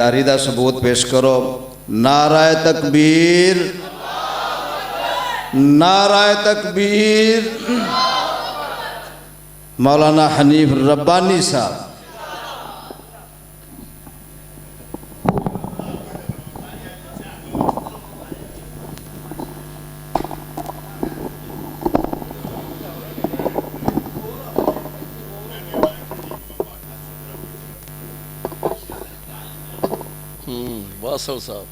داری دا ثبوت پیش کرو۔ نعرہ تکبیر، نعرہ تکبیر۔ مولانا حنیف ربانی صاحب۔ باسل صاحب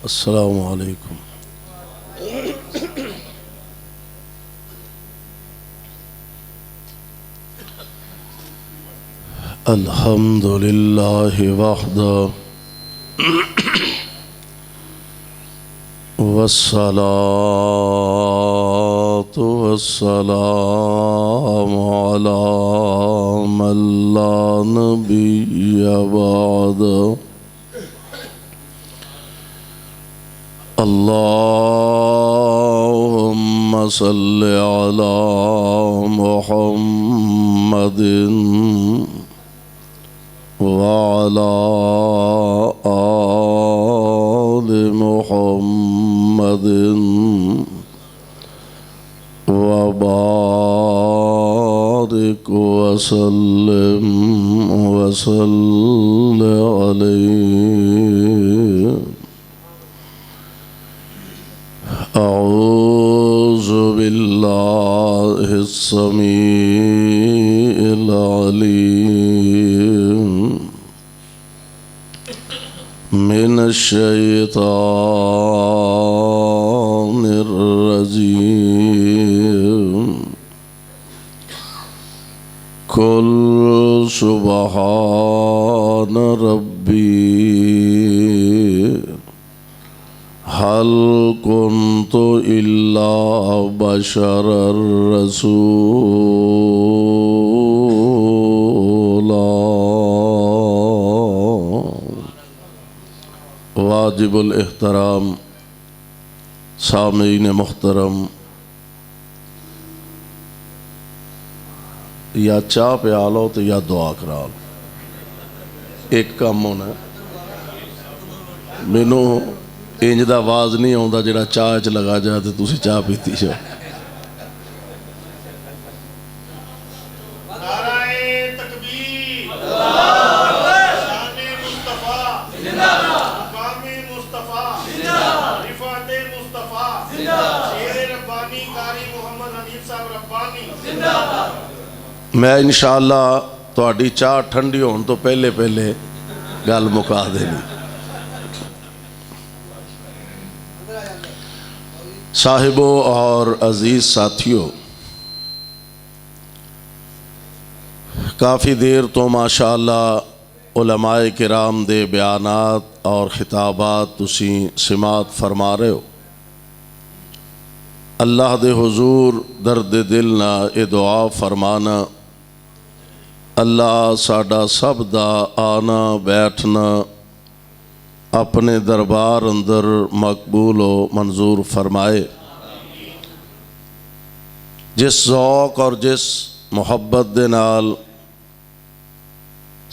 السلام علیکم۔ الحمد للہ وحدہ والصلاة والسلام على من لا نبي بعده۔ اللهم صل على محمد وعلى آل محمد وبارك وسلم وصل عليه۔ أعوذ بالله السميع العليم من الشيطان الرجيم۔ قل سبحان ربي هل كنت إلا بشرا رسولا۔ واجب الاحترام سامعین محترم، یا چاہ پیا لو تو یا دعا کرا لو، ایک کام ہونا ہے۔ مینوں انج دا آواز نہیں آتا جڑا چاہ چ لگا جائے تو تسی چاہ پیتی جاؤ۔ میں انشاءاللہ تہاڈی چاہ ٹھنڈی ہون تو پہلے گل مکا دینی۔ صاحبوں اور عزیز ساتھیوں، کافی دیر تو ماشاءاللہ علماء کرام دے بیانات اور خطابات تسی سماعت فرما رہے ہو۔ اللہ دے حضور درد دل نہ اے دعا فرمانا، اللہ ساڈا سب دا آنا بیٹھنا اپنے دربار اندر مقبول و منظور فرمائے۔ جس ذوق اور جس محبت دے نال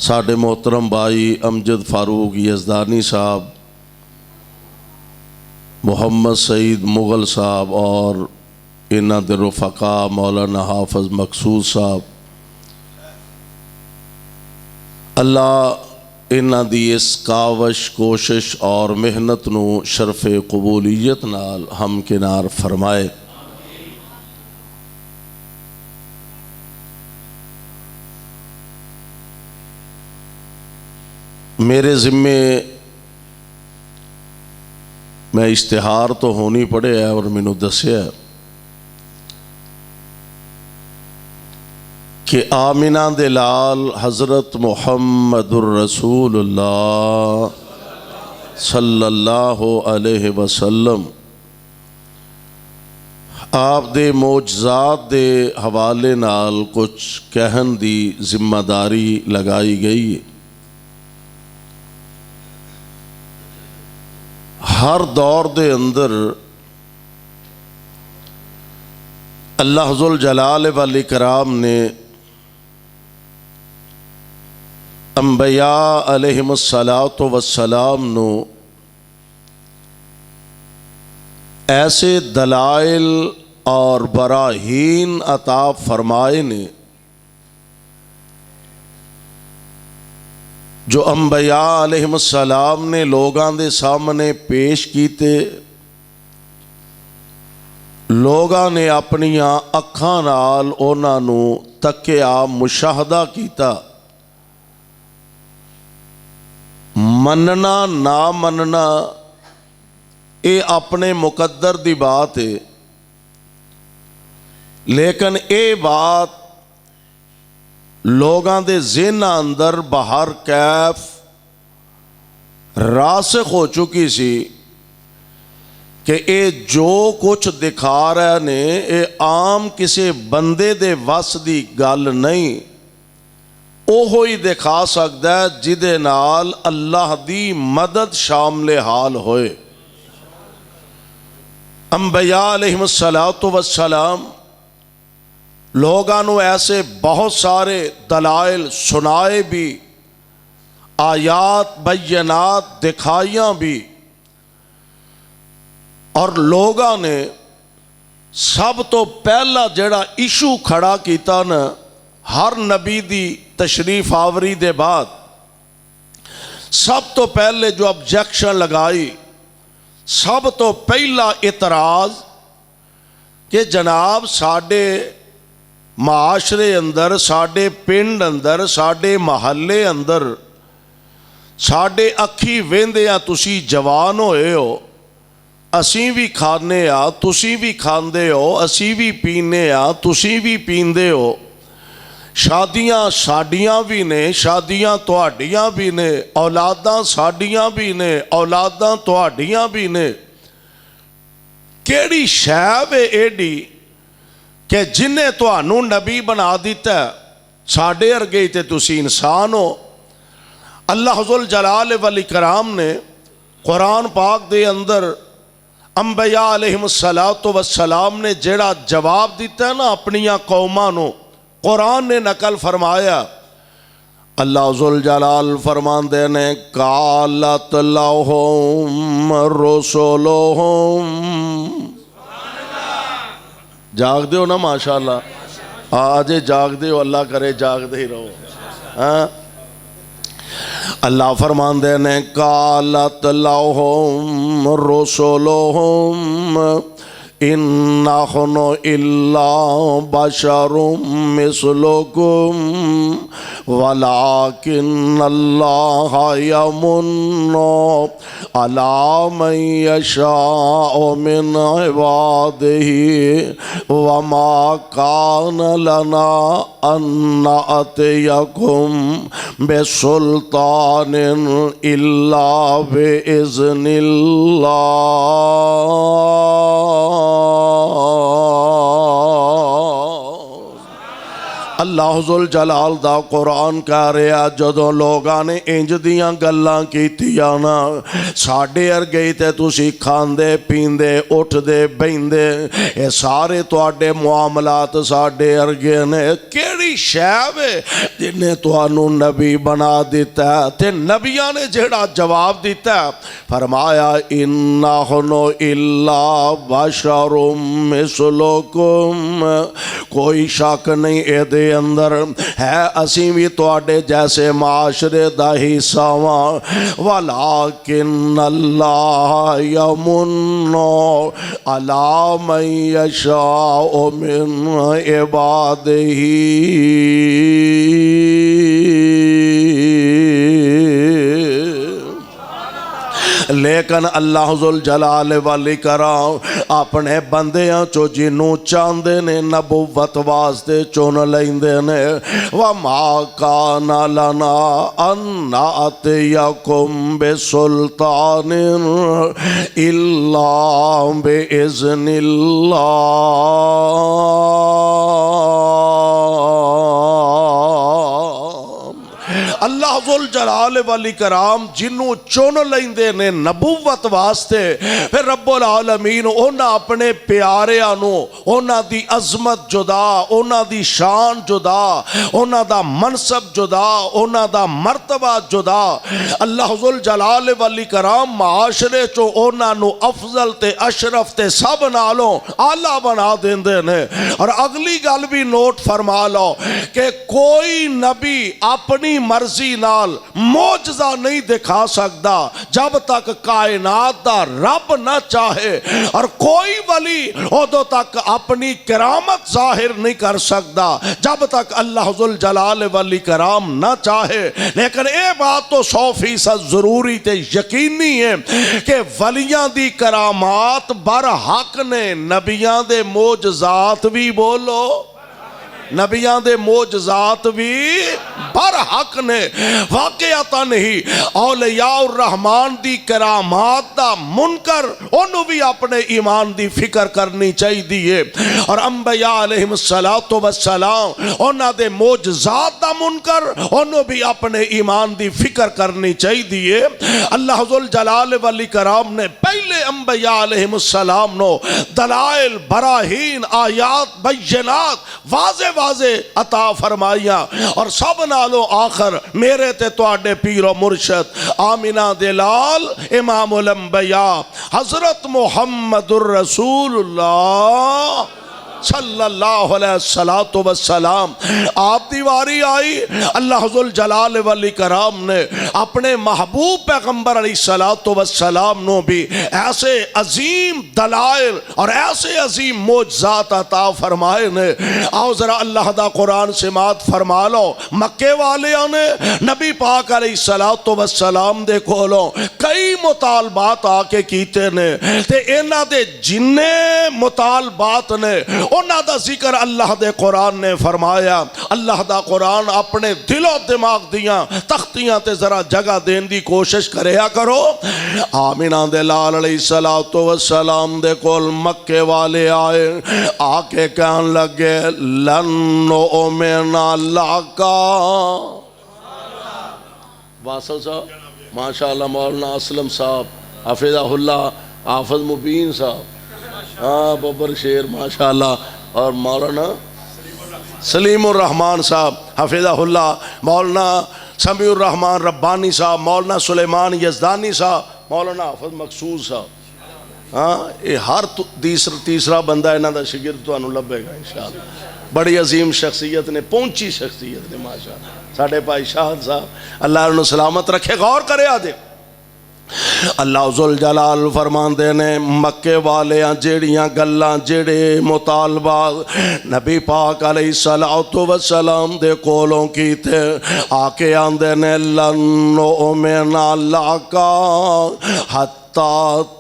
ساڈے محترم بھائی امجد فاروق یزدانی صاحب، محمد سعید مغل صاحب اور انہاں دے رفقا مولانا حافظ مقصود صاحب، اللہ انہاں دی اس کاوش کوشش اور محنت نو شرف قبولیت نال ہمکنار فرمائے۔ میرے ذمے میں اشتہار تو ہونی پڑے ہے اور مینوں دسیا کہ آمنہ دے لال حضرت محمد الرسول اللہ صلی اللہ علیہ وسلم آپ دے معجزات دے حوالے نال کچھ کہن دی ذمہ داری لگائی گئی ہے۔ ہر دور دے اندر اللہ ذو الجلال والاکرام نے انبیاء علیہم الصلاۃ والسلام نو ایسے دلائل اور براہین عطا فرمائے نے جو انبیاء علیہم السلام نے لوگاں دے سامنے پیش کیتے، لوگاں نے اپنیاں اکھاں نال انہاں نو تکیا، مشاہدہ کیتا۔ مننا نہ مننا اے اپنے مقدر دی بات ہے، لیکن اے بات لوگاں دے ذہن اندر بہر کیف راسخ ہو چکی سی کہ اے جو کچھ دکھا رہے نے اے عام کسی بندے دے وس دی گل نہیں، اوہو ہی دکھا سکتا ہے جدے نال اللہ دی مدد شامل حال ہوئے۔ انبیاء علیہم السلام لوگاں نو ایسے بہت سارے دلائل سنائے بھی، آیات بینات دکھائیاں بھی، اور لوگاں نے سب تو پہلا جڑا ایشو کھڑا کیتا نا ہر نبی دی تشریف آوری دے بعد، سب تو پہلے جو آبجیکشن لگائی، سب تو پہلا اعتراض کہ جناب ساڈے معاشرے اندر، ساڈے پنڈ اندر، ساڈے محلے اندر، ساڈے اکھی ویندیاں تسی جوان ہوئے ہو، اسی بھی کھانے آ تسی بھی کھاندے ہو، اسی بھی پینے آ تسی بھی پیندے ہو، شادیاں ساڈیاں بھی نے، شادیاں تہاڈیاں بھی نے، اولاداں ساڈیاں بھی نے، اولاداں تہاڈیاں بھی نے، کیڑی شے وے ایڈی کہ جنہیں تہانوں نبی بنا دیتا ہے، ساڈے ارگے تے تسی انسان ہو۔ اللہ ذو الجلال والاکرام نے قرآن پاک دے اندر انبیاء علیہم السلام نے جڑا جواب دیتا ہے نا اپنیاں قوماں نو، قرآن نے نقل فرمایا۔ اللہ ذو الجلال فرماندے نے قالت لہم رسلہم، جاگ دے ہو نا ماشاءاللہ، آج جاگ دے ہو، اللہ کرے جاگ دے ہی رہو۔ اللہ فرماندے نے قالت لہم رسلہم ان نحن الا بشر مثلکم ولکن اللہ یمن علی من یشاء من عبادہ وما کان لنا ان نأتیکم بسلطان الا بإذن اللہ۔ اللہ ذو الجلال دا قرآن کہہ رہا جدوں لوگاں نے انج دیاں گلاں کیتیاں نا ساڈے ارگے تے تسی کھاندے پیندے اٹھ دے بیندے اے سارے تواڈے معاملات ساڈے ارگے نے، کیڑی شے وے جنہیں تانوں نبی بنا دیتا ہے؟ تے نبیاں نے جڑا جواب دیتا ہے فرمایا ان نحن الا بشر مثلکم، کوئی شک نہیں اے دے اندر ہے اسی بھی تواڈے جیسے معاشرے دا حصہ واں، ولیکن اللہ یمن علی من یشاء من عبادہ، لیکن اللہ ذو الجلال والاکرام اپنے بندیاں چو جنوں چاندے نے نبوت واسطے چن لیندے نے۔ وما کان لنا ان نأتیکم بسلطان الا بإذن اللہ۔ اللہ ذوالجلال والاکرام جنوں چن لیندے نے نبوت واسطے، پھر رب العالمین انہاں اپنے پیاریاں نو انہاں دی عظمت جدا، انہاں دی شان جدا، انہاں دا منصب جدا، انہاں دا مرتبہ جدا، اللہ ذوالجلال والاکرام معاشرے چو انہاں نو افضل تے اشرف تے سب نالوں اعلیٰ بنا دیندے نے۔ اور اگلی گل بھی نوٹ فرما لو کہ کوئی نبی اپنی مرضی نال معجزہ نہیں دکھا سکتا جب تک کائنات دا رب نہ چاہے، اور کوئی ولی ادو تک اپنی کرامت ظاہر نہیں کر سکتا جب تک اللہ ذوالجلال والاکرام نہ چاہے۔ لیکن اے بات تو 100% ضروری تے یقینی ہے کہ ولیاں دی کرامات برحق نے، نبیاں دے معجزات بھی بولو، نبیاں دے معجزات بھی برحق نے۔ واقعتا نہیں اولیاء الرحمن دی کرامات دا منکر انہوں بھی اپنے ایمان دی فکر کرنی چاہی دیئے، اور انبیاء علیہ السلام انہوں دے معجزات دا منکر انہوں بھی اپنے ایمان دی فکر کرنی چاہی دیئے۔ اللہ ذوالجلال والاکرام نے پہلے انبیاء علیہ السلام نو دلائل، براہین، آیات، بینات واضح عطا فرمائیاں، اور سب نالوں آخر میرے تے تواڈے پیر و مرشد آمینہ دلال امام الانبیاء حضرت محمد الرسول اللہ صلی اللہ علیہ وسلم آپ دی واری آئی۔ اللہ ذوالجلال والاکرام نے اپنے محبوب پیغمبر علیہ السلام نو بھی ایسے عظیم دلائل اور ایسے عظیم معجزات عطا فرمائے نے۔ آؤ ذرا اللہ دا قرآن سماعت فرما لو۔ مکے والیاں نے نبی پاک علیہ السلام دے کولوں کئی مطالبات آ کے کیتے نے، تے انہاں دے جننے مطالبات نے انہاں دا ذکر اللہ دے قرآن نے فرمایا۔ اللہ دا قرآن اپنے دل و دماغ دیاں تختیاں تے ذرا جگہ دین دی کوشش کریا کرو۔ آمینہ دلال علیہ السلام دے کول مکے والے آئے، آ کے کہن لگے لن نؤمن لکا۔ واصل صاحب ماشاءاللہ، مولانا اسلم صاحب حفظہ اللہ، حافظ مبین صاحب، ہاں ببر شیر ماشاءاللہ، اور مولانا سلیم الرحمن صاحب حفظہ اللہ، مولانا سمیع الرحمن ربانی صاحب، مولانا سلیمان یزدانی صاحب، مولانا حافظ مقصود صاحب، ہاں یہ ہر تیسرا بندہ انہاں دا شاگرد تانوں لبے گا انشاءاللہ۔ بڑی عظیم شخصیت نے، پہنچی شخصیت نے ماشاءاللہ، ساڑھے بھائی شاہد صاحب اللہ انہوں سلامت رکھے۔ غور کرے آدھے اللہ ذوالجلال فرماندے نے مکے والیاں جیڑیاں گلاں جیڑے مطالبات نبی پاک علیہ السلام دے کولوں کیتے، آکے آندے نے لن نؤمن لکا حتی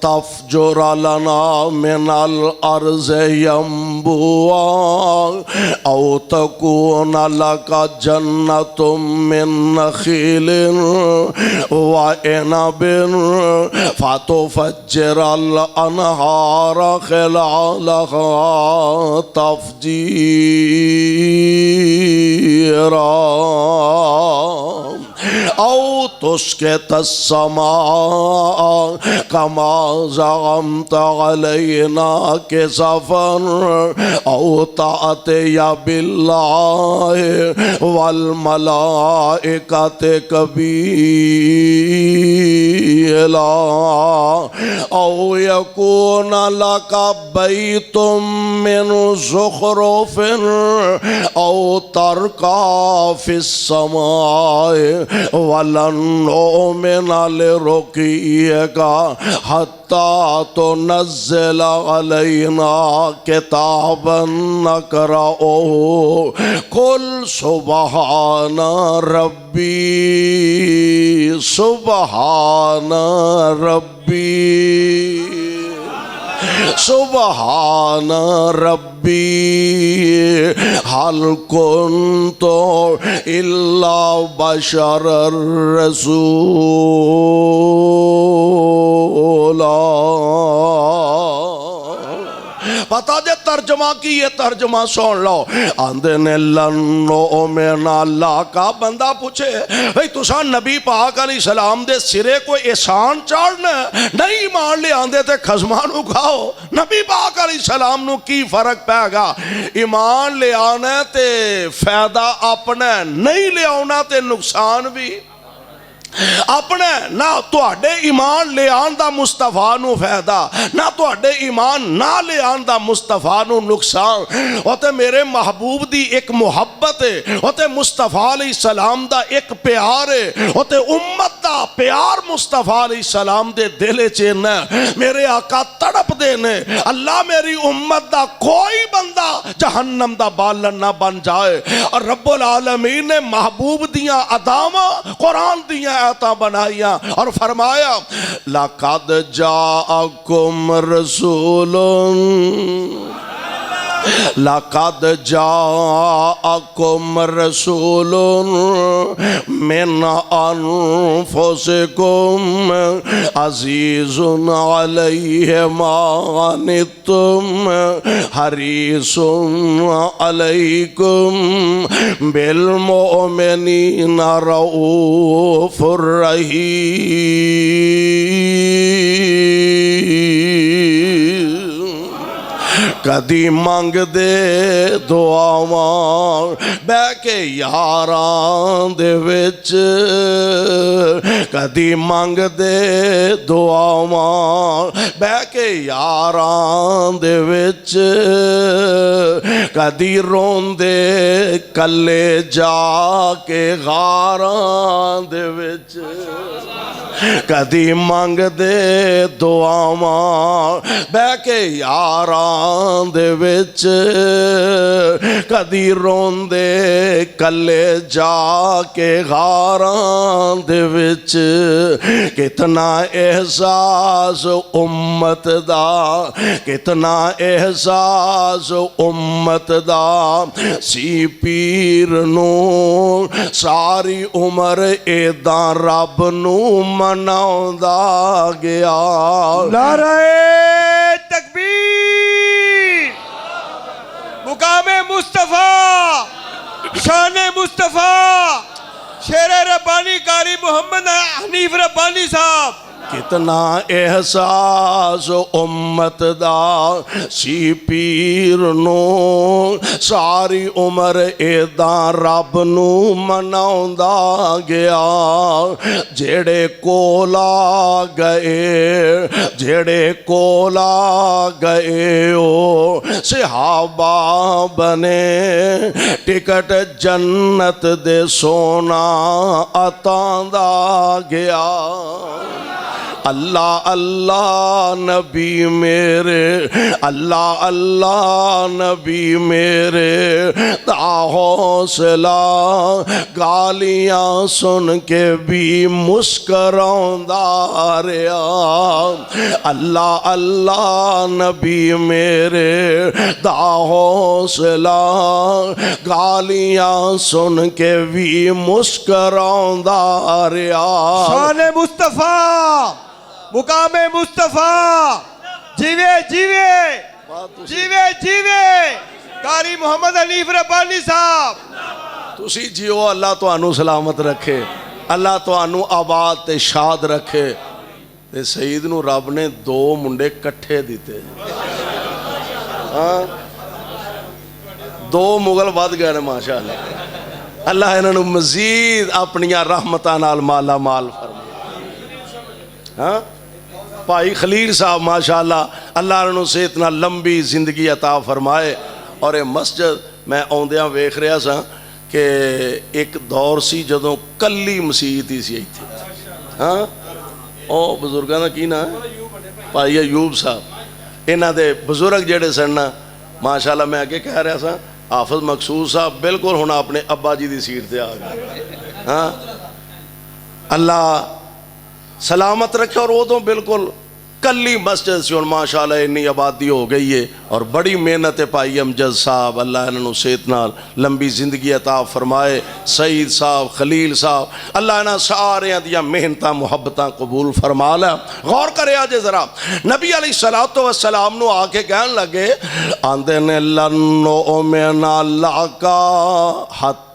تفجر لنا من الارض ينبوعا او تكون لك جنة من نخيل وعنب فتفجر الانهار خلالها تفجيرا او تسقط السماء كما زعمت علينا كسفا او تأتي بالله والملائكة كبيلا او يكون لك بيت من زخرف او ترقى في السماء ولن نؤمن لرقيك حتى تنزل علينا كتابا نقرأه قل سبحان ربي سبحان ربي سبحان ربی حل کنت الا بشر رسولا۔ پتہ جے ترجمہ کی یہ ترجمہ سن لو آندے نے لنو میں اللہ کا بندہ پوچھے بھئی تساں نبی پاک علیہ السلام دے سرے کوئی احسان چاڑنا نہیں ایمان لے آندے تے خزمانو کھاؤ نبی پاک علیہ السلام نو کی فرق پہ گا ایمان لے آنا تے فائدہ اپنا نہیں لے آنا تے نقصان بھی اپنے نہ تواڈے ایمان لے آن دا مصطفیٰ نو فائدہ نہ تواڈے ایمان نہ لے آن دا مصطفیٰ نو نقصان ہوتے میرے محبوب دی ایک محبت ہے ہوتے مصطفیٰ علیہ السلام دا ایک پیار ہے ہوتے امت دا پیار مصطفیٰ علیہ السلام دے دلے چینا میرے آقا تڑپ دینے اللہ میری امت دا کوئی بندہ جہنم دا بالن نہ بن جائے اور رب العالمین نے محبوب دیاں ادامہ قرآن دیاں آیتاں بنائیاں اور فرمایا لَقَدْ جَاءَكُمْ رَسُولٌ لَقَدْ جَاءَكُمْ رَسُولٌ مِّنْ أَنفُسِكُمْ عَزِيزٌ عَلَيْهِ مَا عَنِتُّمْ حَرِيصٌ عَلَيْكُمْ بِالْمُؤْمِنِينَ رَءُوفٌ رَحِيمٌ کدی مانگ دے دعاواں بے کے یاران دے وچ کدی مانگ دے دعاواں بے کے یاران دے وچ کدی رون دے کلے جا کے غاران دے وچ کدی مانگ دے دعاواں بے کے یاران دے وچ کدی رون دے کلے جا کے غاران دے وچ کتنا احساس امت دا کتنا احساس امت دا سی پیر نو ساری عمر ایداں رب نو مناؤندا گیا نعرہ تکبیر مقام مصطفیٰ شان مصطفیٰ شیر ربانی قاری محمد حنیف ربانی صاحب کتنا احساس امت دا سی پیر نو ساری عمر ایداں رب نو مناؤندا گیا جیڑے کولا گئے جیڑے کولا گئے او صحابہ بنے ٹکٹ جنت دے سونا عطاندہ گیا اللہ اللہ نبی میرے اللہ اللہ نبی میرے تا حوصلہ گالیاں سن کے بھی مسکراؤندا رہیا اللہ اللہ نبی میرے تا حوصلہ گالیاں سن کے بھی مسکراؤندا رہیا شان مصطفیٰ مقام مصطفیٰ جیوے جیوے جیوے جیوے قاری محمد حنیف ربانی صاحب تسی جیو اللہ تو انو سلامت رکھے اللہ تو انو آباد تے شاد رکھے تے سعید نو رب نے دو منڈے کٹھے دیتے دو مغل بد گئے نے ماشاءاللہ اللہ انہوں مزید اپنیاں رحمتان نال مالا مال فرمائے بھائی خلیل صاحب ماشاءاللہ اللہ انہوں سے اتنا لمبی زندگی عطا فرمائے اور یہ مسجد میں آندیاں ویکھ رہا سا کہ ایک دور سی جدوں کلی مسیحت ہی سی تھی او بزرگاں دا کی نا ہے بھائی ایوب صاحب انہاں دے بزرگ جڑے سن ماشاءاللہ میں آگے کہہ رہا سا حافظ مقصود صاحب بالکل ہونا اپنے ابا جی دی سیٹ تے آ گئے اللہ سلامت رکھے اور وہ تو بالکل کلی مسجد سے ماشاءاللہ انی آبادی ہو گئی ہے اور بڑی محنت ہے پائی امجد صاحب، اللہ انہوں صحت نال لمبی زندگی عطا فرمائے، سعید صاحب، خلیل صاحب، اللہ انہوں سارے دیا محنتاں محبتاں قبول فرما لے۔ غور کرے آجے ذرا، نبی علیہ السلام نو آکے کہن لگے آندے نے لنو من اللہ کا حتی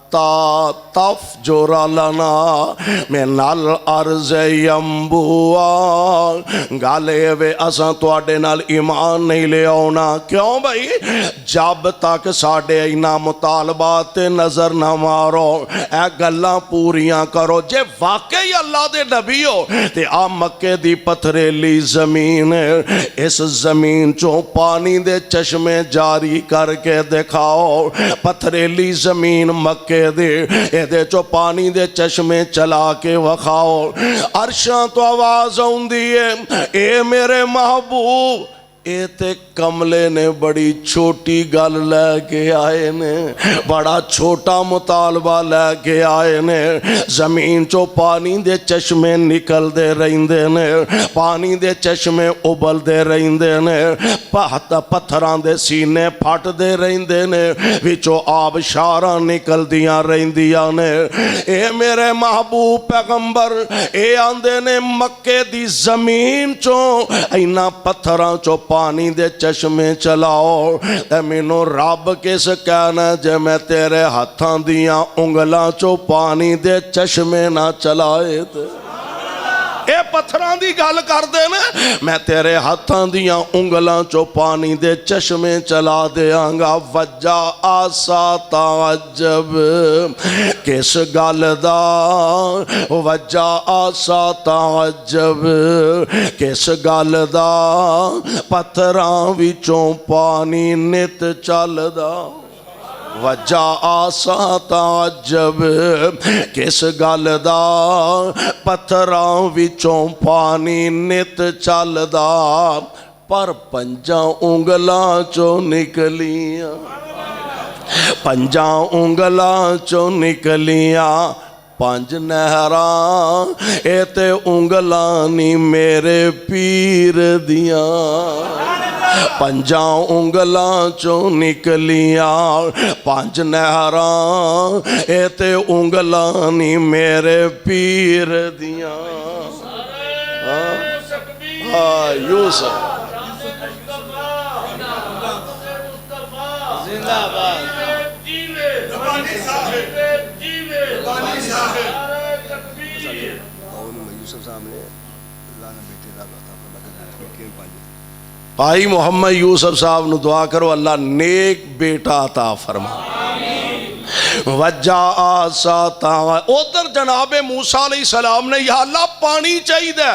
تفجر لنا من الارض ینبوعا، گالے وے اساں تواڈے نال ایمان نہیں لے آونا۔ کیوں بھائی؟ جب تک ساڈے اینا مطالبات نظر نہ مارو، اے گلاں پوریاں کرو۔ جے واقعی اللہ دے نبی ہو تے آ مکے دی پتھریلی زمین ہے، اس زمین چوں پانی دے چشمے جاری کر کے دکھاؤ۔ پتھریلی زمین مکے دے اے دے چو پانی دے چشمے چلا کے وکھاؤ۔ عرشاں تو آواز ہوندی ہے اے میرے محبوب، اے تے کملے نے بڑی چھوٹی گل لے کے آئے نے، بڑا چھوٹا مطالبہ لے کے آئے نے۔ زمین چو پانی دے چشمے نکل دے رہندے نے، پانی دے چشمے ابل دے رہندے نے، پتھراں دے سینے پھٹ دے رہندے نے، وچو آب شاراں نکل دیاں رہندیاں نے۔ اے میرے محبوب پیغمبر، اے آندے نے مکے دی زمین چو اینا پتھراں چو پانی دے چشمے چلاؤ، اے مینوں رب کس کہنا جے میں تیرے ہتھاں دیاں انگلاں چو پانی دے چشمے نہ چلائے تے۔ اے پتھراں دی گل کر دے نا، میں تیرے ہاتھاں دیاں انگلاں چو پانی دے چشمے چلا دیاں گا۔ وجہ آسا تعجب کس گل دا، وجہ آسا تعجب کس گل دا، پتھراں وچوں پانی نت چلدا۔ وجہ آسا تعجب کس گل دا، پتھراں وچوں پانی نت چلدا، پر پنجاں انگلاں چو نکلیاں، پنجاں انگلاں چو نکلیاں پانچ نہراں، اے تے انگلاں نی میرے پیر دیاں۔ پنجاں انگلاں چو نکلیاں پانچ نہراں، اے تے انگلاں نی میرے پیر دیاں۔ یوسف زندہ باد۔ بھائی محمد یوسف صاحب نو دعا کرو اللہ نیک بیٹا عطا فرما۔ وجہ آسا تعجب، ادھر جناب موسیٰ علیہ السلام نے یا اللہ پانی چاہیے دے،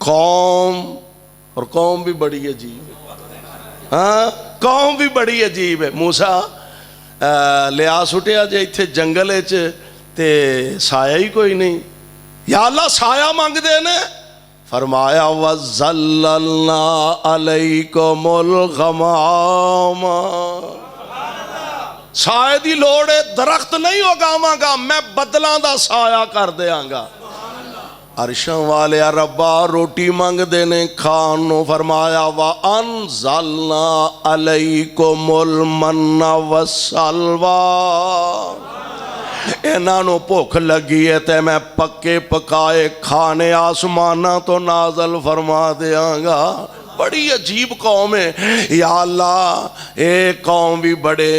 قوم، اور قوم بھی بڑی عجیب ہے، ہاں قوم بھی بڑی عجیب ہے۔ موسیٰ لیا سٹیا جے اتھے جنگلے تے سایہ ہی کوئی نہیں، یا اللہ سایہ مانگ دے نے، فرمایا وَظَلَّلْنَا عَلَيْكُمُ الْغَمَامَ، سایہ دی لوڑے درخت نہیں اگاواں گا، میں بدلاں دا سایہ کر دیاں گا۔ عرشاں والے ربا روٹی مانگ دینے کھانو، فرمایا وَأَنزَلْنَا عَلَيْكُمُ الْمَنَّ وَالسَّلْوَىٰ، انہوں بھوک لگی ہے تے میں پکے پکائے کھانے آسمانہ تو نازل فرما دیاں گا۔ بڑی عجیب قوم ہے یا اللہ، اے قوم بھی بڑے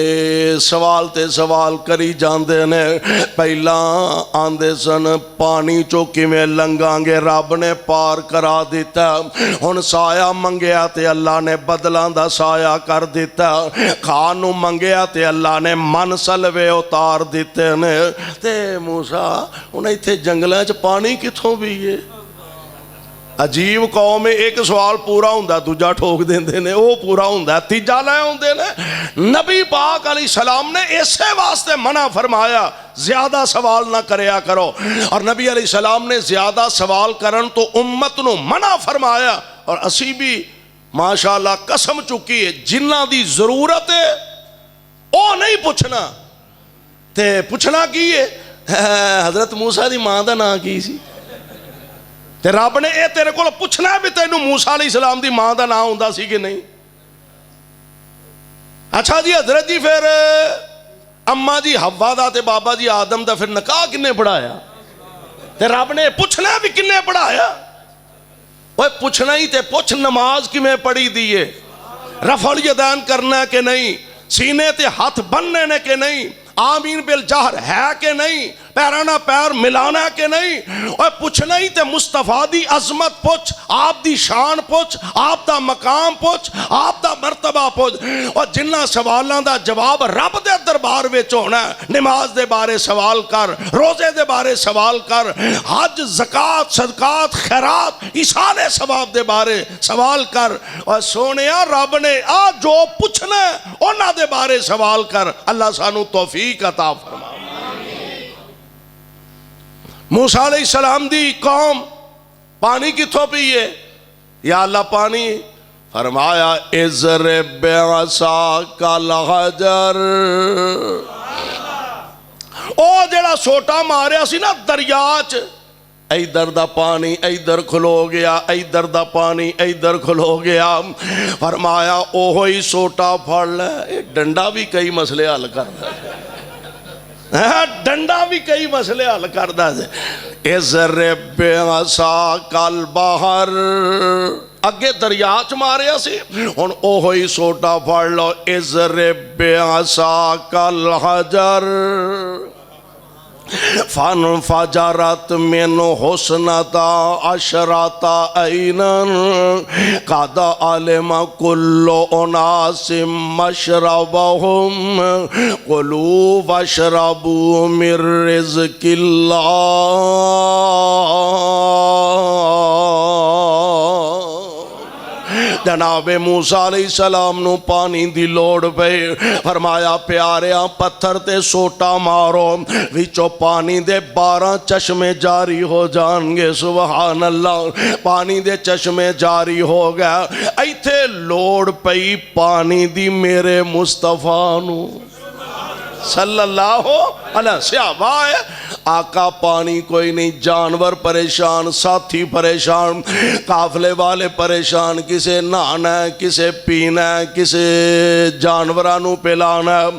سوال تے سوال کری جاندے نے۔ پہلا آندے سن پانی چوکی میں لنگاں گے، رب نے پار کرا دیتا، ہن سایہ منگیا تے اللہ نے بدلان دا سایہ کر دیتا، کھانو منگیا تے اللہ نے من سلوے اتار دیتے نے۔ تے موسیٰ انہیں تھے جنگلیں چ پانی کتھوں بھی ہے؟ عجیب قوم ہے، ایک سوال پورا ہوندہ دوجا ٹھوک دیندے نے، وہ پورا ہوندہ تیجا لائے ہوندے نے۔ نبی پاک علیہ السلام نے اسے واسطے منع فرمایا زیادہ سوال نہ کریا کرو، اور نبی علیہ السلام نے زیادہ سوال کرن تو امت نو منع فرمایا۔ اور اسی بھی ماشاءاللہ قسم چکی ہے جنہ دی ضرورت ہے او نہیں پوچھنا، تے پوچھنا کی ہے؟ حضرت موسیٰ دی ماں دا نا کی سی؟ تے رب نے اے تیرے کو پوچھنا بھی تینوں موسیٰ علیہ السلام دی ماں دا نام ہوندا سی کہ نہیں؟ اچھا جی حضرت جی پھر اماں جی حوا دا تے بابا جی آدم دا پھر نکاح کنے پڑھایا؟ تے رب نے پوچھنا بھی کنے پڑھایا؟ وہ پوچھنا ہی تے پوچھ نماز کی میں پڑھی دیئے، رفع الیدین کرنا ہے کہ نہیں، سینے تے ہاتھ بننے نے کہ نہیں، آمین بالجہر ہے کہ نہیں، پیرانا پیر ملانا ہے کہ نہیں، اور پوچھنا ہی تے مصطفیٰ دی عظمت پوچھ، آپ دی شان پوچھ، آپ دا مقام پوچھ، آپ دا مرتبہ پوچھ، اور جنہ سوالان دا جواب رب دے دربار وچ ہونا ہے۔ نماز دے بارے سوال کر، روزے دے بارے سوال کر، حج زکات صدقات خیرات ایصال ثواب دے بارے سوال کر، اور سونیا رب نے آ جو پوچھنا ہے انہاں دے بارے سوال کر۔ اللہ سانو توفیق عطا فرما۔ موسیٰ علیہ السلام دی قوم پانی کتھوں پیئے؟ یا اللہ پانی، فرمایا اضرب بعصاک الحجر، او جڑا سوٹا ماریا سی نا دریاچ، ایدر دا پانی ایدر کھلو گیا، ایدر دا پانی ایدر کھلو گیا، فرمایا اوہی سوٹا پھڑ لے۔ ڈنڈا بھی کئی مسئلے حل کرتا ہے، ڈنڈا بھی کئی مسئلے حل کرتا ہے۔ اضرب بعصاک البحر، اگے دریاچ ماریا سی، ہن اوہی سوٹا پھڑ لو۔ اضرب بعصاک الحجر فانفجرت من حسنتا عشرتا عینن قد علم کل اناس مشربهم کلوا واشربوا من رزق اللہ۔ جناب موسیٰ علیہ السلام نو پانی دی لوڑ پہ، فرمایا پیاریاں پتھر تے سوٹا مارو، وچو پانی دے 12 چشمے جاری ہو جان گے۔ سبحان اللہ، پانی دے چشمے جاری ہو گیا۔ ایتھے لوڑ پئی پانی دی میرے مصطفیٰ نو صلی اللہ علیہ وسلم ہے۔ آقا پانی کوئی نہیں، جانور پریشان، ساتھی پریشان، قافلے والے پریشان، کسے نہانا ہے، کسے پینا ہے، کسے جانورانوں پلانا ہے۔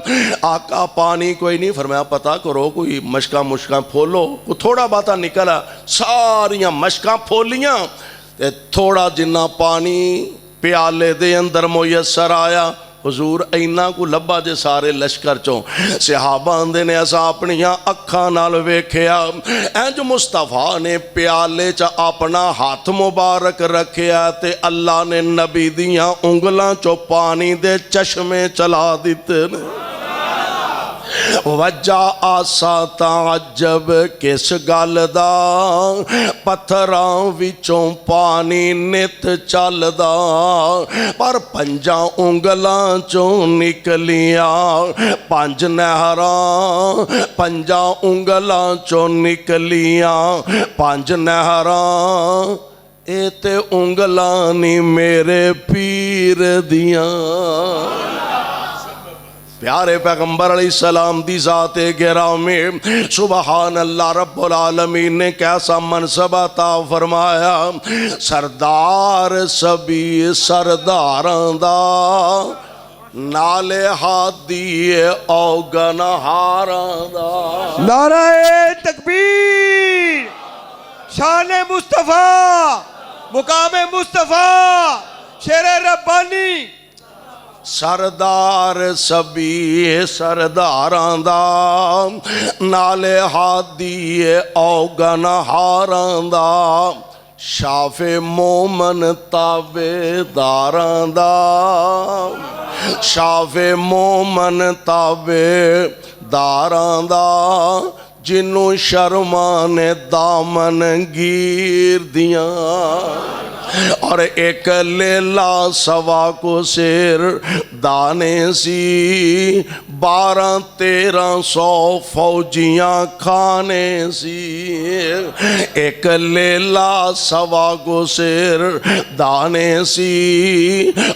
آقا پانی کوئی نہیں، فرمایا پتہ کرو کوئی مشکاں پھولو، تھوڑا باتا نکلا، ساریاں مشکاں پھولیاں، تھوڑا جنہ پانی پیالے دے اندر میسر آیا۔ حضور اینا کو لبا جے سارے لشکر چوں، صحابہ اندے نے ایسا اپنیاں اکھاں نال ویکھیا، اینج مصطفیٰ نے پیالے چا اپنا ہاتھ مبارک رکھیا تے اللہ نے نبی دیاں انگلاں چو پانی دے چشمے چلا دیتے نے۔ وجہ آسا تعجب کس گل دا، پتھراں وچوں پانی نت چل دا، پر پنجاں انگلاں چوں نکلیاں 5 نہراں، پنجاں انگلاں چوں نکلیاں 5 نہراں، اے تے انگلاں نی میرے پیر دیاں۔ پیارے پیغمبر علیہ السلام دی ذات گرامی، سبحان اللہ، رب العالمین نے کیسا منصب عطا فرمایا۔ سردار سبھی سرداراں دا، نالے ہادی اوگن ہاراں دا۔ نعرہ تکبیر، شان مصطفیٰ، مقام مصطفیٰ، شیر ربانی۔ سردار سبھی سرداراں دا، نالے ہادی اوگن ہاراں دا، شاف مومن تابے داراں دا، شاف مومن تابے داراں دا، جنوں شرمان دامن گیر دیاں، اور ایک لیلا سوا کو سیر دانے سی، 1200-1300 فوجیاں کھانے سی، ایک لیلا سوا کو سیر دانے سی،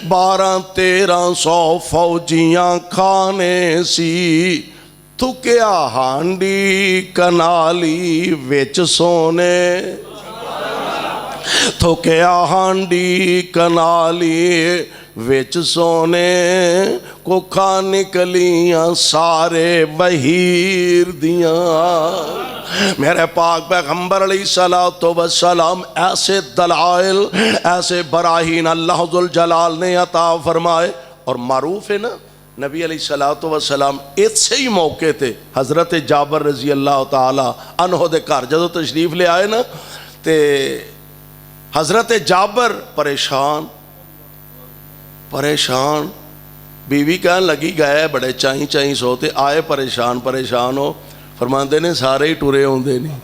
1200-1300 فوجیاں کھانے سی۔ تو کیا ہانڈی کنالی وچ سونے، تھوکیا ہانڈی کنالی وچ سونے کوکھا نکلیاں سارے بہیر دیاں۔ میرے پاک پیغمبر علیہ السلام ایسے دلائل، ایسے براہین اللہ ذوالجلال نے عطا فرمائے۔ اور معروف ہے نا نبی علیہ السلام اس سے ہی موقع تھے حضرت جابر رضی اللہ تعالی عنہ دے گھر جدو تشریف لے آئے نا تے حضرت جابر پریشان بیوی کہنے لگی گئے بڑے چائیں سوتے آئے پریشان ہو، فرماندے نے سارے ہی ٹورے ہوندے نہیں،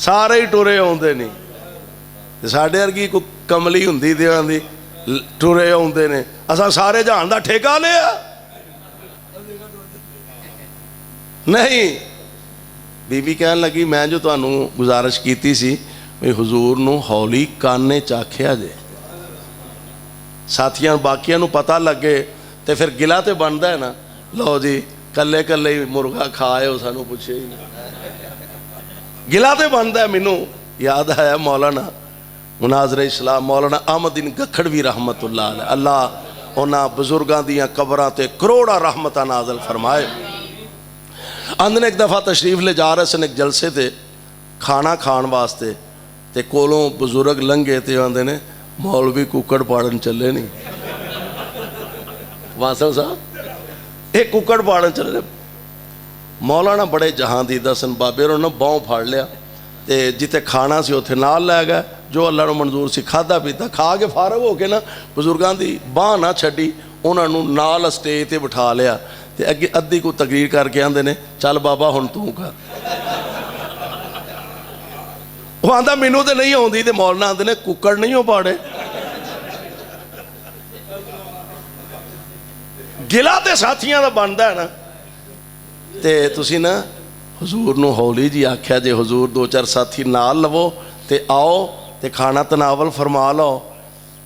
سارے ہی ٹورے ہوندے نہیں، ساڑھے ارگی کو کملی ہوندی دیاں دی ٹورے ہوندے نے، اساں سارے جہان دا ٹھیکہ لیا نہیں۔ بی بی کہنے لگی میں جو تانوں گزارش کیتی سی میں حضور نو ہولی کانے چاکھیا جے، ساتھیاں باقیاں نو پتہ لگے تے پھر گلہ تے بندا ہے نا، لو جی کلے کلے مرغا کھائے ہو سانو پوچھے ہی نہیں، گلہ تے بندا ہے۔ مینوں یاد آیا مولانا مناظر اسلام مولانا احمد گکھڑوی رحمت اللہ علیہ، اللہ انہاں بزرگاں دیاں قبراں تے کروڑا رحمتاں نازل فرمائے۔ اندنے ایک دفعہ تشریف لے جا رہے سن ایک جلسے تے کھانا کھان واسطے تے کولوں بزرگ لنگے تے آندے نے مولوی ککڑ پاڑن چلے نہیں، واسل صاحب ایک ککڑ پاڑن چلے۔ مولانا بڑے جہان دیدہ سن بابے انہوں نے باؤں پھاڑ لیا تے جتے کھانا سی اتھے نال لے گئے، جو اللہ نے منظور سی کھادا پیتا کھا کے فارغ ہو کے نا بزرگان دی باں نہ چھڑی، انہوں نے نال اسٹیج تے بٹھا لیا تے اگے ادھی کو تقریر کر کے آندے نے چل بابا ہن تو کر، وہ آندہ مینوں تے نہیں ہوندی تے مولانا آندے نے ککڑ نہیں ہو پاڑے، گلہ تے ساتھیاں دا بندا ہے نا۔ تے تسی نا حضور نو ہولی جی آکھیا جے حضور دو چار ساتھی نال لو تے آؤ تے کھانا تناول فرما لو،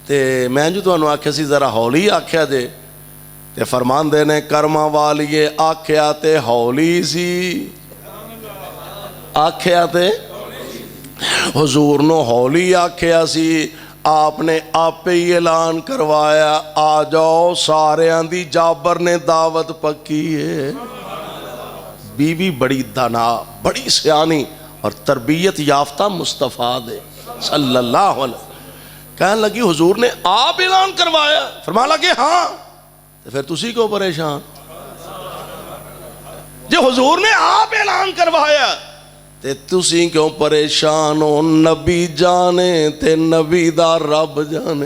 تے میں جو تانوں آکھیا سی ذرا ہولی آکھیا جے تے فرمان دے نے کرما والیے آکھیا تے ہولی سی، آکھیا تے حضور نو ہولی آکھیا سی، آپ نے آپ ہی اعلان کروایا آ جاؤ ساریاں دی جابر نے دعوت پکی ہے۔ بی بی بڑی دانا بڑی سیانی اور تربیت یافتہ مصطفیٰ دے صلی اللہ علیہ کہنے لگی حضور نے آپ اعلان کروایا، فرما لگے ہاں، پھر تسی کو پریشان جو حضور نے آپ اعلان کروایا تے تسی کیوں پریشان ہو، نبی جانے تے نبی دا رب جانے۔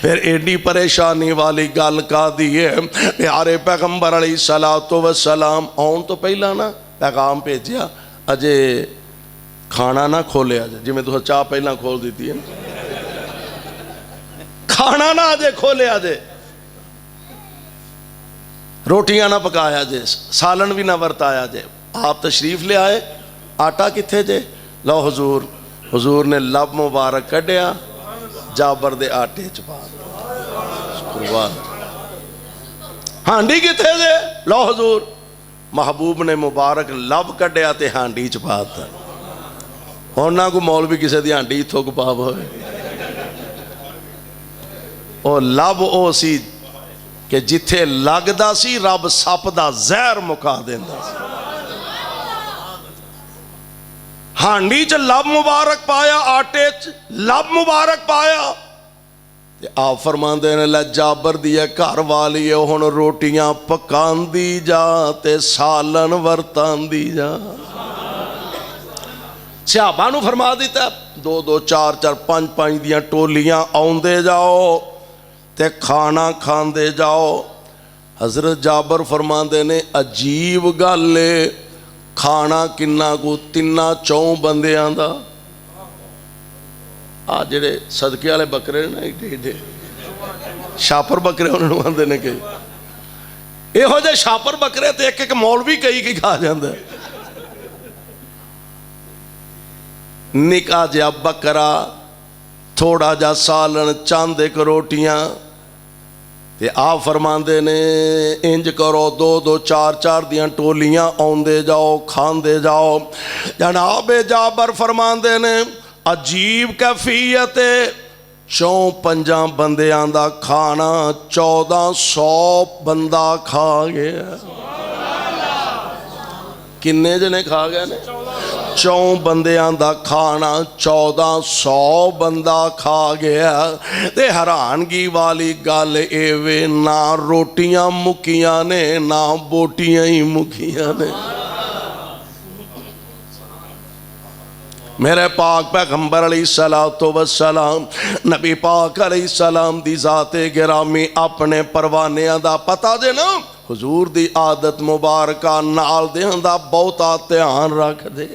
پھر ایڈی پریشانی والی گل کا دیئے پیارے پیغمبر علیہ السلام آن تو پہلا نا پیغام بھیجیا اجے کھانا نہ کھولے آجے، جی میں تو چاہ پہلا کھول دیتی ہے، کھانا نہ آجے کھولے آجے، روٹیاں نہ پکایا جے، سالن بھی نہ ورتایا جے۔ آپ تشریف لے آئے، آٹا کتھے جے؟ لو حضور نے لب مبارک کڈیا جابر دے آٹے چپا قربان، ہانڈی کتھے جے؟ لو حضور محبوب نے مبارک لب کڈیا تے ہانڈی چپا تا، ہونا کو مولوی کسے دی ہانڈی تھوک پاپ ہوئے، او لب او سی کہ جتھے لگدا سی رب سپ دا زہر مکا دیندا سی، ہانڈی چ لب مبارک پایا، آٹے چ لب مبارک پایا تے آپ فرماندے نے لے جابر دیئے گھر والی ہن روٹیاں پکان دی جا تے سالن ورتان دی جا۔ صحابہ نو فرما دیتا دو دو چار چار پانچ پانچ دیاں ٹولیاں آوندے جاؤ تے کھانا کھاندے جاؤ۔ حضرت جابر فرماندے نے عجیب گلے کھانا کنا کو تینا چون بندے آندا، جڑے صدقے والے بکرے نا ایڈے ایڈے شاپر بکرے انہوں نے آندے نے کئی اے ہو جائے شاپر بکرے تے ایک ایک مولوی کئی کی کھا جاندے، نکا جا بکرا تھوڑا جا سالن چاندے کو روٹیاں تے آپ فرماندے نے انج کرو دو دو چار چار دیاں ٹولیاں آندے جاؤ کھاندے جاؤ. جناب جابر فرماندے نے عجیب کیفیت چوں پنجاں بندیاں دا کھانا 1400 بندہ کھا گیا. کنے جنے کھا گئے نے؟ 4 بندیاں دا کھانا 1400 بندہ کھا گیا. تے حیرانگی والی گل ایوے نہ روٹیاں مکیاں نے نہ بوٹیاں ہی مکیاں نے. میرے پاک پیغمبر علیہ السلام نبی پاک علیہ السلام دی ذات گرامی اپنے پروانیاں دا پتہ دے نا حضور دی عادت مبارکہ نال دیاں دا بہتا دھیان رکھ دے.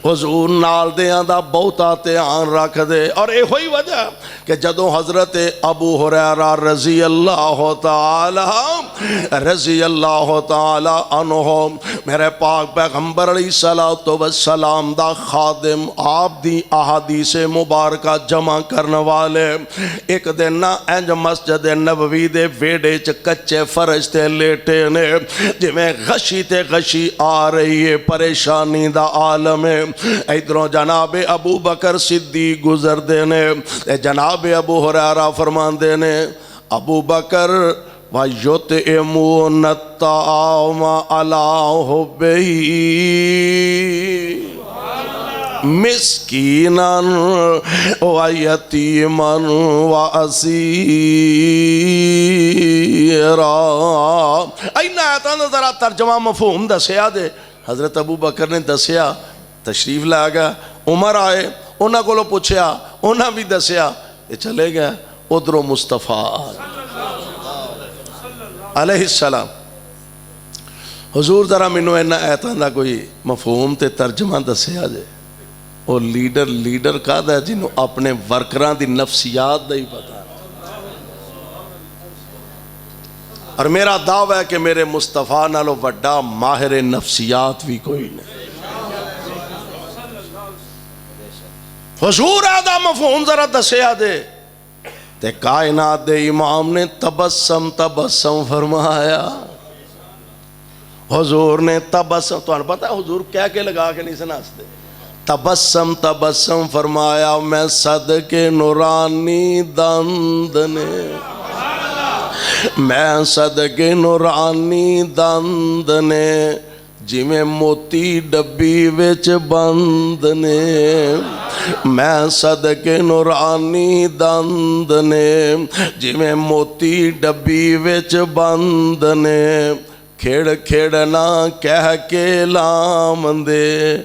حضور نال دیاں دا بہتا دھیان رکھ دے. اور یہ ہوئی وجہ کہ جدوں حضرت ابو ہریرہ رضی اللہ تعالی عنہ میرے پاک پیغمبر علیہ السلام دا خادم آپ دی احادیث مبارکہ جمع کرنے والے ایک دن نہ انج مسجد نبوی دے ویڑے چ کچے فرش تے لیٹے نے جویں غشی تے غشی آ رہی ہے پریشانی دا عالم ہے. ادھروں جناب ابو بکر صدیق گزر دینے جناب ابو ہریرہ فرمان دینے ابو بکر وَيُطْعِمُونَ الطَّعَامَ عَلَىٰ حُبِّهِ مِسْكِينًا وَيَتِيمًا وَأَسِيرًا. اینا آیتاں دا ذرا ترجمہ مفہوم دسیا دے. حضرت ابو بکر نے دسیا تشریف لے گیا. عمر آئے انہاں کو پوچھیا انہاں بھی دسیا یہ چلے گئے. ادھروں مصطفیٰ علیہ السلام حضور ذرا مینوں اینا ایتاں دا کوئی مفہوم تے ترجمہ دسیا جے. وہ لیڈر کہدا ہے جنہوں اپنے ورکراں دی نفسیات دا ہی پتہ. اور میرا دعویٰ ہے کہ میرے مصطفیٰ نالو وڈا ماہر نفسیات بھی کوئی نہیں. حضور آدھا مفہوم ذرا دسیا دے. تے کائنات دے امام نے تبسم فرمایا. حضور نے تبسم تو پتہ ہے حضور کہہ کے لگا کے نہیں سناستے. تبسم فرمایا میں صدقے نورانی دند نے میں صدقے نورانی دند نے جویں موتی ڈبی وچ بند نے میں صدقے نورانی دند نے جویں موتی ڈبی وچ بند نے کھیڑنا کہہ کے لام دے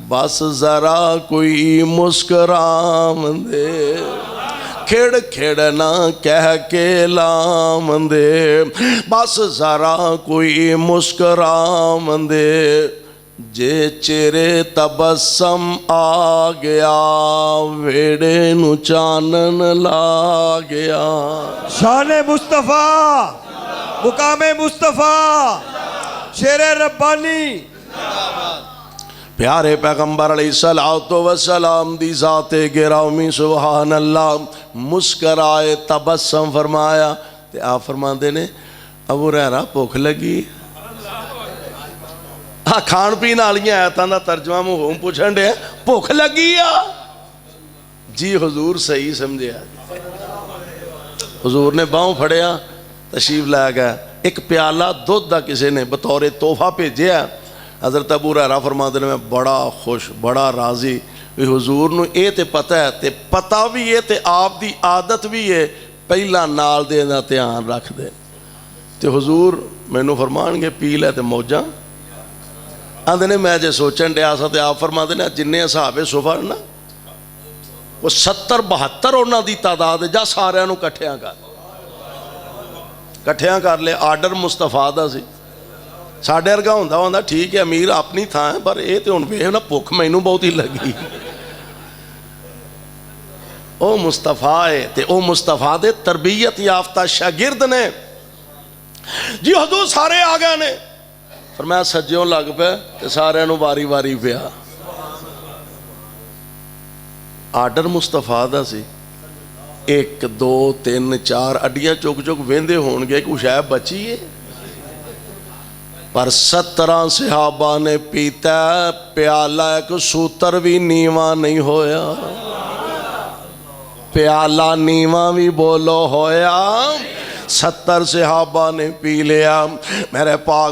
بس ذرا کوئی مسکرام دے کھیڑنا کہہ کے لام دے بس ذرا کوئی مسکرام دے جے چہرے تبسم آ گیا ویڑے نو چانن لا گیا. شان مصطفیٰ مقام مصطفیٰ شیر ربانی پیارے پیغمبر علیہ السلام دی ذات گرامی سبحان اللہ مسکرائے تبسم فرمایا. تے آپ فرما دے نے ابو ہریرہ بھوک لگی. ہاں کھان پین والیاں آیتاں دا ترجمہ مفہوم پوچھن دے بھوک لگی آ جی حضور صحیح سمجھیا. حضور نے باہوں پھڑیا تشریف لے گیا. ایک پیالہ دودھ دا کسی نے بطور تحفہ بھیجیا. حضرت ابو ہریرہ فرماتے ہیں میں بڑا خوش بڑا راضی بھی حضور نو اے تے پتہ ہے تے پتہ بھی ہے تے آپ دی عادت بھی ہے پہلا نال دے دا دھیان رکھ دے. تے حضور مینوں فرمان گے پی لے تے موجاں آندے نے میں جے سوچن ڈیا سا تے آپ فرماتے ہیں جننے اصحاب صفر نا وہ 70-72 انہاں دی تعداد جا سارے نو کٹھیاں کر لے. آرڈر مصطفیٰ دا سی. ساڑھے ارگا ہوندہ ٹھیک ہے امیر اپنی تھا ہے پر اے تے ان پہ نا بھوک مینوں بہت ہی لگی. او مصطفیٰ ہے تے او مصطفیٰ دے تربیت یافتہ شاگرد نے جی حضور سارے آگئے نے فرمایا سجیوں لگ پہ تے سارے نو واری واری پیا. آرڈر مصطفیٰ دا سی 1 2 3 4 ਅੱਡੀਆਂ ਚੁੱਕ ਚੁੱਕ ਵਹਿੰਦੇ ਹੋਣਗੇ ਕੁਛ ਹੈ ਬਚੀ ਹੈ। ਪਰ 17 ਸਹਾਬਾ ਨੇ ਪੀਤਾ ਪਿਆਲਾ, ਇੱਕ ਸੂਤਰ ਵੀ ਨੀਵਾਂ ਨਹੀਂ ਹੋਇਆ। ਪਿਆਲਾ ਨੀਵਾਂ ਵੀ ਬੋਲੋ ਹੋਇਆ। 70 ਸਹਾਬਾ ਨੇ ਪੀ ਲਿਆ। ਮੇਰੇ ਪਾਕ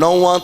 9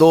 2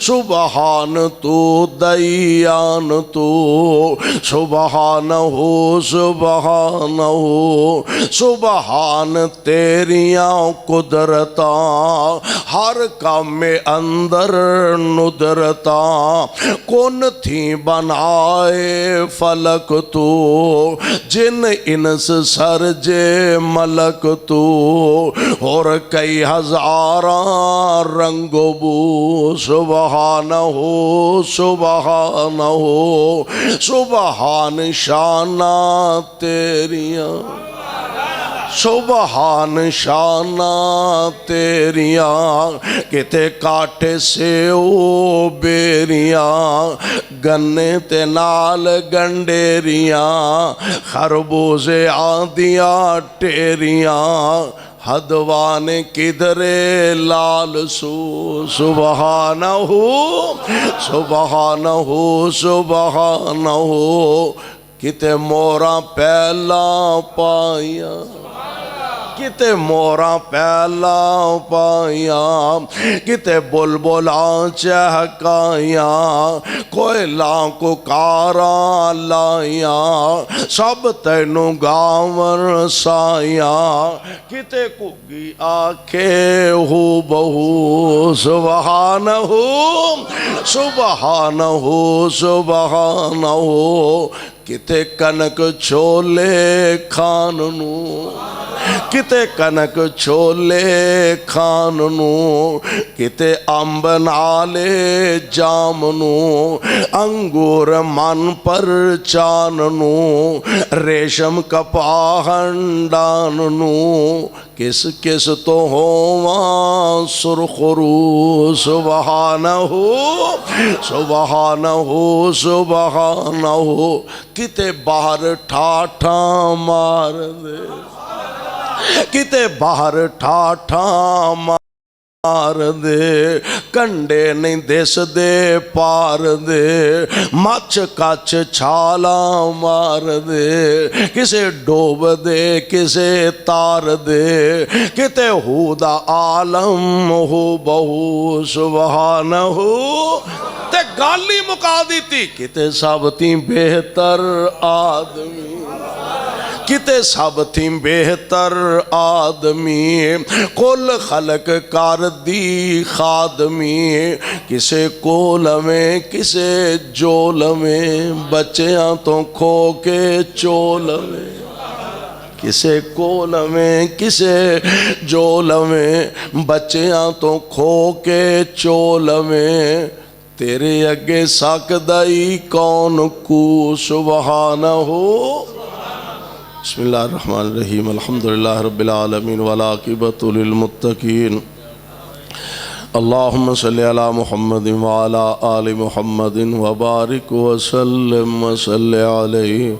سبحان تو دیان تو سبحان ہو سبحان ہو سبحان تیریاں قدرتاں ہر کام میں اندر ندرتاں کون تھی بنائے فلک تو جن انس سرجے ملک تو اور کئی ہزاراں رنگ و بو سبحان ہو سبحان ہو سبحان شانہ تیریاں سبحان شانہ تیریاں کتے کاٹے سے او بیریاں گنے تے نال گنڈیریاں خربوزے آندیاں ٹیریاں حدوان کدرے لال سو سبحان ہو سبحان ہو سبحان ہو کتے موراں پہلا پائیاں کتے موراں پہلا پائیاں کتے بلبلاں چہکائیاں کوئلاں کو کاراں لائیاں سب تینوں گاون سائیاں کتے کگی آکھے ہو بہو سبحان ہو سبحان ہو سبحان ہو کتے کنک چھولے کھاننو کتے کنک چھولے کھاننو کتے امب نالے جامنو انگور من پر چاننو ریشم کپاہن ڈاننو کس کس تو ہواں سرخرو سبحان ہو سبحان ہو سبحان ہو کتے باہر ٹھاٹھاں مار دے کتے باہر ٹھاٹھاں مار دے کنڈے نہیں دس دے پار دے مچ کچ چھالا مار دے کسے ڈوب دے کسے تار دے کتے ہودا عالم ہو بہو سبحان ہو تے گالی مکا دیتی کتے سب تھی بہتر آدمی کتے سب تھی بہتر آدمی کل خلق کر دی خادمی کسے کول میں کسے جول میں بچیاں تو کھو کے چول میں کسے کول میں کسے جول میں بچیاں تو کھو کے چول میں تیرے اگے ساکدائی کون کو سبحان ہو بسم اللہ الرحمن الرحیم الحمدللہ رب العالمین والعاقبۃ للمتقین اللہم صلی علی محمد وعلی آل محمد وبارک وسلم وصلی علیہ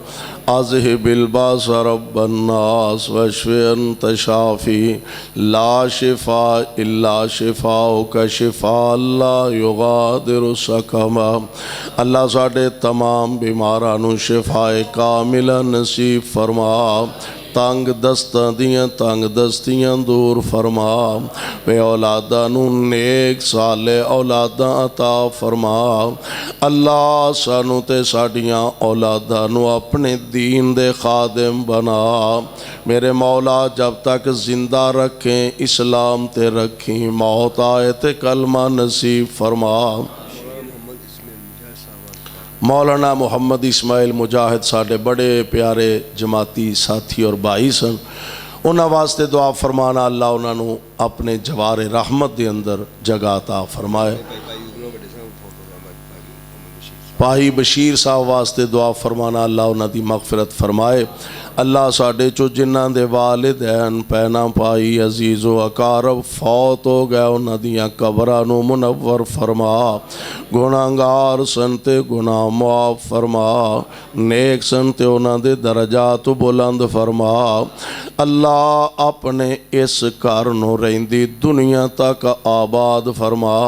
اذہب الباس رب الناس واشف انت شافی لا شفاء الا شفاؤک شفاء لا یغادر سقما اللہ ساڑھے تمام بیمارانو شفاء کاملہ نصیب فرما تانگ دستاں دیاں تانگ دستیاں دور فرما بے اولادانو نیک صالح اولاداں عطا فرما اللہ سانو تے ساڑیاں اولادانو اپنے دین دے خادم بنا میرے مولا جب تک زندہ رکھیں اسلام تے رکھیں موت آئے تے کلمہ نصیب فرما مولانا محمد اسماعیل مجاہد ساڑھے بڑے پیارے جماعتی ساتھی اور بھائی سن انہاں واسطے دعا فرمانا اللہ انہاں نو اپنے جوار رحمت دے اندر جگہ عطا فرمائے پائی بشیر صاحب واسطے دعا فرمانا اللہ انہاں دی مغفرت فرمائے اللہ ساڑھے چو جنہ دے والدین پینا پائی عزیز و اقارب فوت ہو گئے انہاں دیاں قبرانو منور فرما گناہگار سنتے گناہ معاف فرما نیک سنتے انہاں دے درجات بلند فرما اللہ اپنے اس کارنو رہندی دنیا تک آباد فرما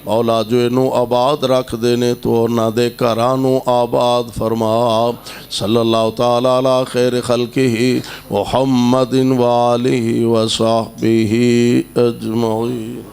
مولا جو انہوں آباد رکھ دینے تو انہاں دے کرانو آباد فرما صلی اللہ تعالیٰ علی خیر خلقہ محمد وآلہ وصحبہ اجمعین